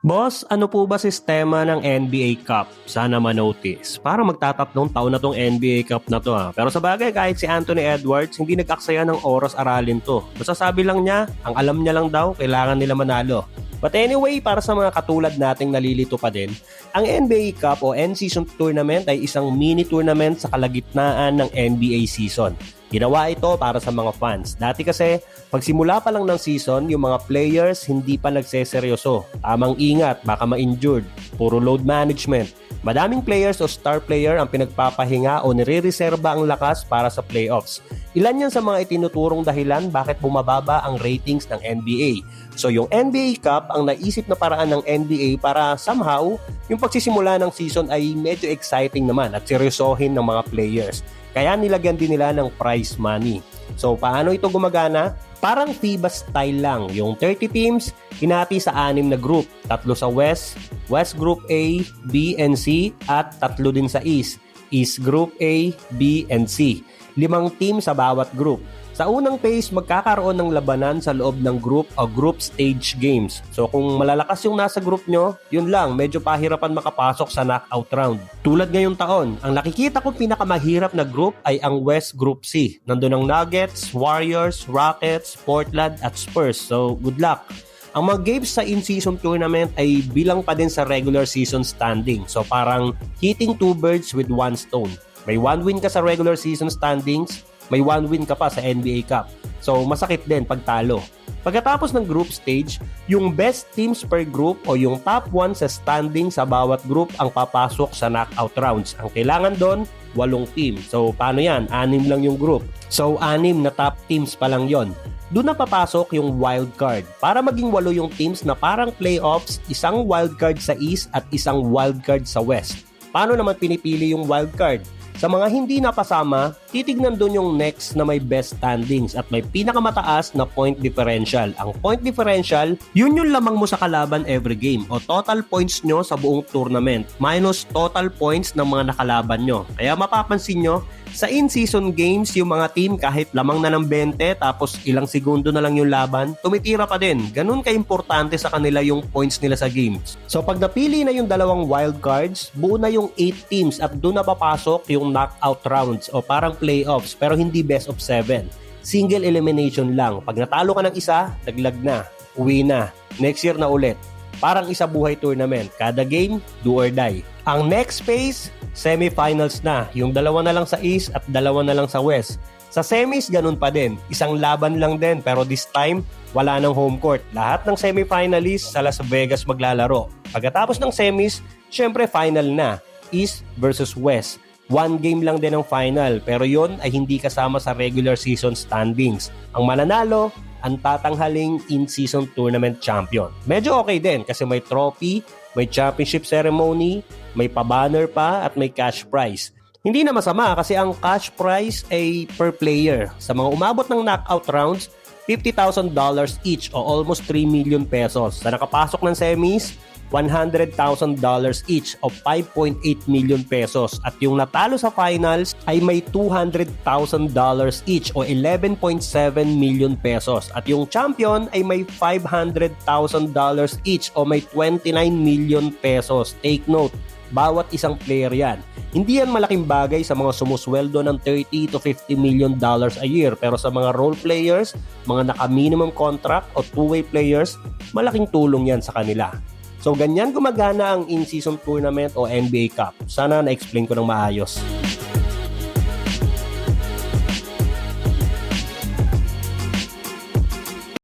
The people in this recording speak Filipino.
Boss, ano po ba sistema ng NBA Cup? Sana ma-notice. Para magtatatlong taon na tong NBA Cup na to ha. Pero sa bagay, kahit si Anthony Edwards, hindi nag-aksaya ng oras aralin to. Masasabi lang niya, ang alam niya lang daw, kailangan nila manalo. But anyway, para sa mga katulad nating nalilito pa din, ang NBA Cup o End-Season Tournament ay isang mini tournament sa kalagitnaan ng NBA season. Ginawa ito para sa mga fans. Dati kasi, pagsimula pa lang ng season, yung mga players hindi pa nagseseryoso. Tamang ingat, baka ma-injured. Puro load management. Madaming players o star player ang pinagpapahinga o nire-reserba ang lakas para sa playoffs. Ilan yan sa mga itinuturong dahilan bakit bumababa ang ratings ng NBA. So yung NBA Cup ang naisip na paraan ng NBA para somehow yung pagsisimula ng season ay medyo exciting naman at seryosohin ng mga players. Kaya nilagyan din nila ng prize money. So paano ito gumagana? Parang FIBA style lang. Yung 30 teams, hinati sa 6 na group. 3 sa West, West Group A, B, and C, at 3 din sa East. East Group A, B, and C. 5 team sa bawat group. Sa unang phase, magkakaroon ng labanan sa loob ng group o group stage games. So kung malalakas yung nasa group nyo, yun lang, medyo pahirapan makapasok sa knockout round. Tulad ngayong taon, ang nakikita kong pinakamahirap na group ay ang West Group C. Nandun ang Nuggets, Warriors, Rockets, Portland at Spurs. So good luck! Ang mga games sa in-season tournament ay bilang pa din sa regular season standing. So parang hitting 2 birds with 1 stone. May 1 win ka sa regular season standings, may 1 win ka pa sa NBA Cup. So, masakit din pag talo. Pagkatapos ng group stage, yung best teams per group o yung top 1 sa standing sa bawat group ang papasok sa knockout rounds. Ang kailangan doon, 8 team. So, paano yan? 6 lang yung group. So, 6 na top teams pa lang yon. Doon na papasok yung wild card. Para maging 8 yung teams na parang playoffs, isang wild card sa East at isang wild card sa West. Paano naman pinipili yung wild card? Sa mga hindi napasama, titignan doon yung next na may best standings at may pinakamataas na point differential. Ang point differential, yun yung lamang mo sa kalaban every game o total points nyo sa buong tournament minus total points ng mga nakalaban nyo. Kaya mapapansin nyo, sa in-season games, yung mga team kahit lamang na ng 20 tapos ilang segundo na lang yung laban, tumitira pa din. Ganun ka-importante sa kanila yung points nila sa games. So pag napili na yung 2 wild cards, buo na yung 8 teams at doon na papasok yung knockout rounds o parang playoffs pero hindi best of 7. Single elimination lang. Pag natalo ka ng isa, daglag na, uwi na. Next year na ulit. Parang isa buhay tournament. Kada game, do or die. Ang next phase, semifinals na. Yung 2 na lang sa East at 2 na lang sa West. Sa semis, ganun pa din. Isang laban lang din pero this time, wala nang home court. Lahat ng semifinalists sa Las Vegas maglalaro. Pagkatapos ng semis, syempre final na. East versus West. 1 game lang din ang final pero yon ay hindi kasama sa regular season standings. Ang mananalo, ang tatanghaling in-season tournament champion. Medyo okay din kasi may trophy, may championship ceremony, may pa-banner pa at may cash prize. Hindi na masama kasi ang cash prize ay per player. Sa mga umabot ng knockout rounds, $50,000 each o almost 3 million pesos. Sa nakapasok ng semis, $100,000 each o 5.8 million pesos at yung natalo sa finals ay may $200,000 each o 11.7 million pesos at yung champion ay may $500,000 each o may 29 million pesos. Take note, bawat isang player yan. Hindi yan malaking bagay sa mga sumusweldo ng $30 to $50 million a year pero sa mga role players, mga naka-minimum contract o two-way players, malaking tulong yan sa kanila. So ganyan gumagana ang in-season tournament o NBA Cup. Sana na-explain ko ng maayos.